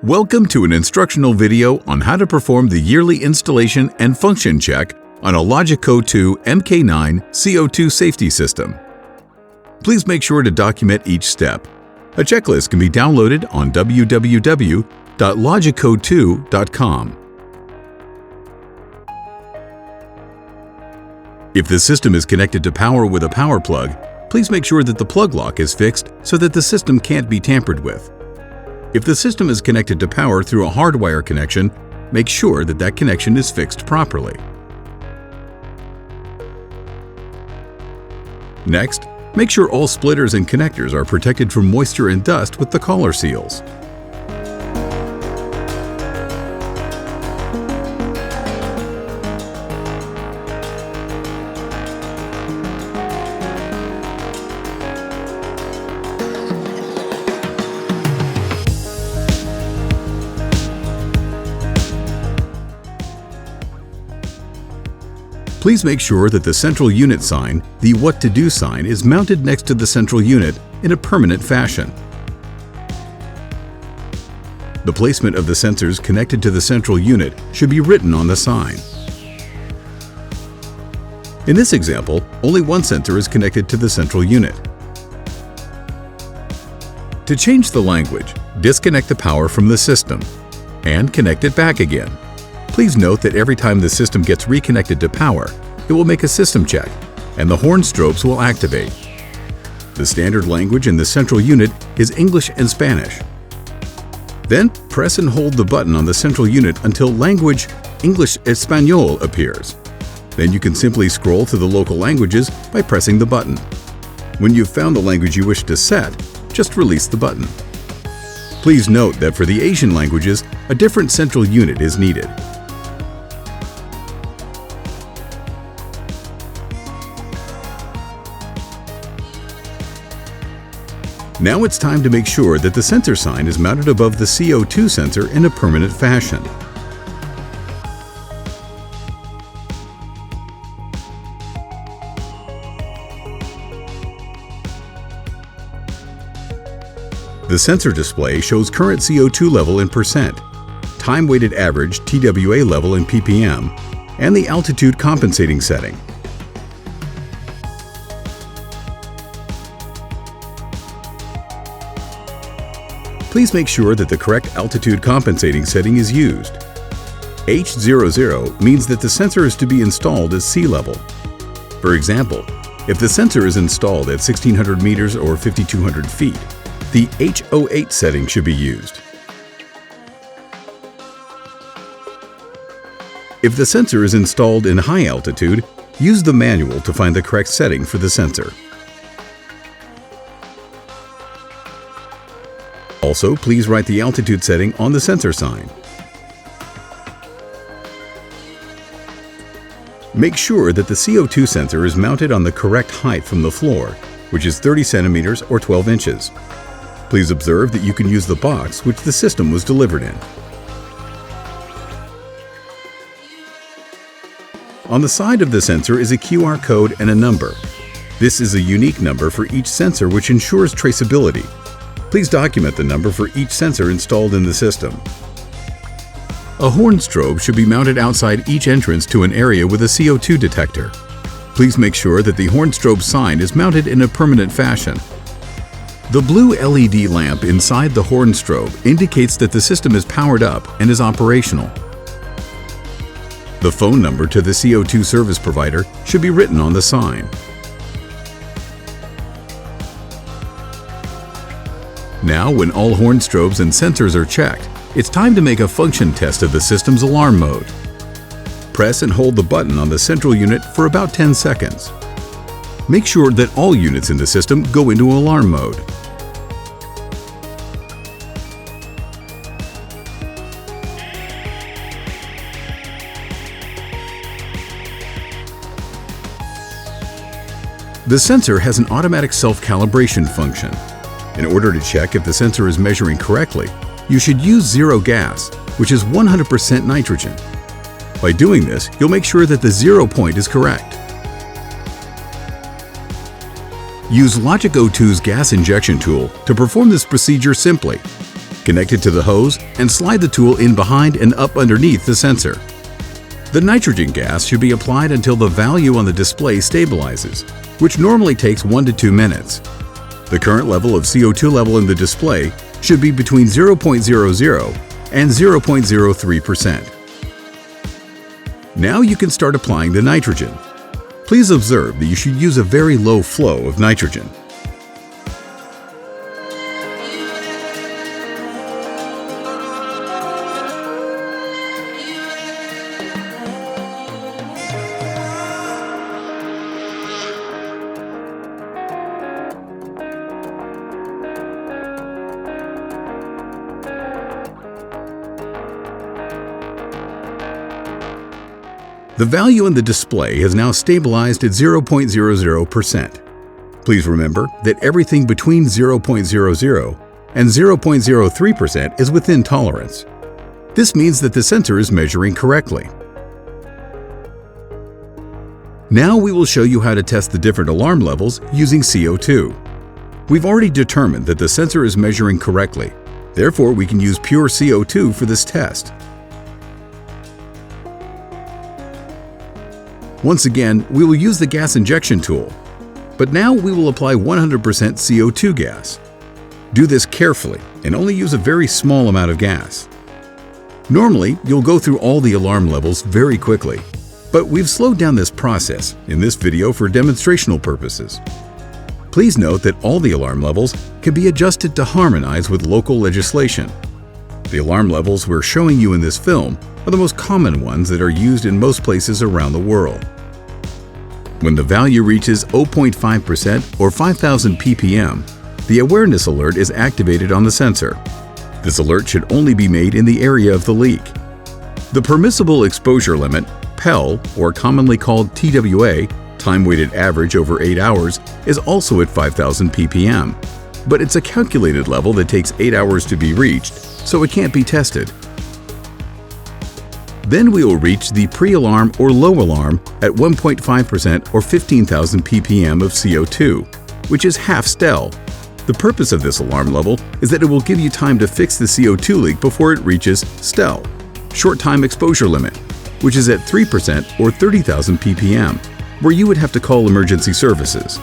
Welcome to an instructional video on how to perform the yearly installation and function check on a LogiCO2 Mk9 CO2 safety system. Please make sure to document each step. A checklist can be downloaded on www.logico2.com. If the system is connected to power with a power plug, please make sure that the plug lock is fixed so that the system can't be tampered with. If the system is connected to power through a hardwire connection, make sure that that connection is fixed properly. Next, make sure all splitters and connectors are protected from moisture and dust with the collar seals. Please make sure that the central unit sign, the What to Do sign, is mounted next to the central unit in a permanent fashion. The placement of the sensors connected to the central unit should be written on the sign. In this example, only one sensor is connected to the central unit. To change the language, disconnect the power from the system and connect it back again. Please note that every time the system gets reconnected to power, it will make a system check, and the horn strobes will activate. The standard language in the central unit is English and Spanish. Then press and hold the button on the central unit until language English Español appears. Then you can simply scroll to the local languages by pressing the button. When you've found the language you wish to set, just release the button. Please note that for the Asian languages, a different central unit is needed. Now it's time to make sure that the sensor sign is mounted above the CO2 sensor in a permanent fashion. The sensor display shows current CO2 level in percent, time-weighted average TWA level in ppm, and the altitude compensating setting. Please make sure that the correct altitude compensating setting is used. H00 means that the sensor is to be installed at sea level. For example, if the sensor is installed at 1,600 meters or 5,200 feet, the H08 setting should be used. If the sensor is installed in high altitude, use the manual to find the correct setting for the sensor. Also, please write the altitude setting on the sensor sign. Make sure that the CO2 sensor is mounted on the correct height from the floor, which is 30 centimeters or 12 inches. Please observe that you can use the box which the system was delivered in. On the side of the sensor is a QR code and a number. This is a unique number for each sensor which ensures traceability. Please document the number for each sensor installed in the system. A horn strobe should be mounted outside each entrance to an area with a CO2 detector. Please make sure that the horn strobe sign is mounted in a permanent fashion. The blue LED lamp inside the horn strobe indicates that the system is powered up and is operational. The phone number to the CO2 service provider should be written on the sign. Now, when all horn strobes and sensors are checked, it's time to make a function test of the system's alarm mode. Press and hold the button on the central unit for about 10 seconds. Make sure that all units in the system go into alarm mode. The sensor has an automatic self-calibration function. In order to check if the sensor is measuring correctly, you should use zero gas, which is 100% nitrogen. By doing this, you'll make sure that the 0 point is correct. Use LogiCO2's gas injection tool to perform this procedure simply. Connect it to the hose and slide the tool in behind and up underneath the sensor. The nitrogen gas should be applied until the value on the display stabilizes, which normally takes 1 to 2 minutes. The current level of CO2 level in the display should be between 0.00 and 0.03%. Now you can start applying the nitrogen. Please observe that you should use a very low flow of nitrogen. The value in the display has now stabilized at 0.00%. Please remember that everything between 0.00 and 0.03% is within tolerance. This means that the sensor is measuring correctly. Now we will show you how to test the different alarm levels using CO2. We've already determined that the sensor is measuring correctly. Therefore, we can use pure CO2 for this test. Once again, we will use the gas injection tool, but now we will apply 100% CO2 gas. Do this carefully and only use a very small amount of gas. Normally, you'll go through all the alarm levels very quickly, but we've slowed down this process in this video for demonstrational purposes. Please note that all the alarm levels can be adjusted to harmonize with local legislation. The alarm levels we're showing you in this film are the most common ones that are used in most places around the world. When the value reaches 0.5% or 5,000 ppm, the awareness alert is activated on the sensor. This alert should only be made in the area of the leak. The permissible exposure limit, PEL, or commonly called TWA, time-weighted average over 8 hours, is also at 5,000 ppm, but it's a calculated level that takes 8 hours to be reached, so it can't be tested. Then we will reach the pre-alarm or low alarm at 1.5% or 15,000 ppm of CO2, which is half STEL. The purpose of this alarm level is that it will give you time to fix the CO2 leak before it reaches STEL, short time exposure limit, which is at 3% or 30,000 ppm, where you would have to call emergency services.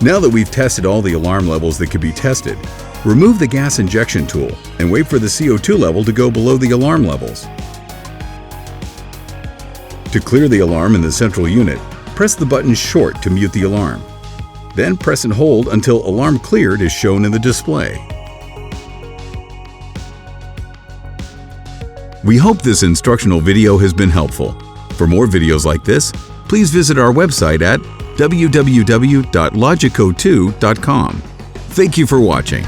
Now that we've tested all the alarm levels that could be tested, remove the gas injection tool and wait for the CO2 level to go below the alarm levels. To clear the alarm in the central unit, press the button short to mute the alarm. Then press and hold until alarm cleared is shown in the display. We hope this instructional video has been helpful. For more videos like this, please visit our website at www.logico2.com. Thank you for watching.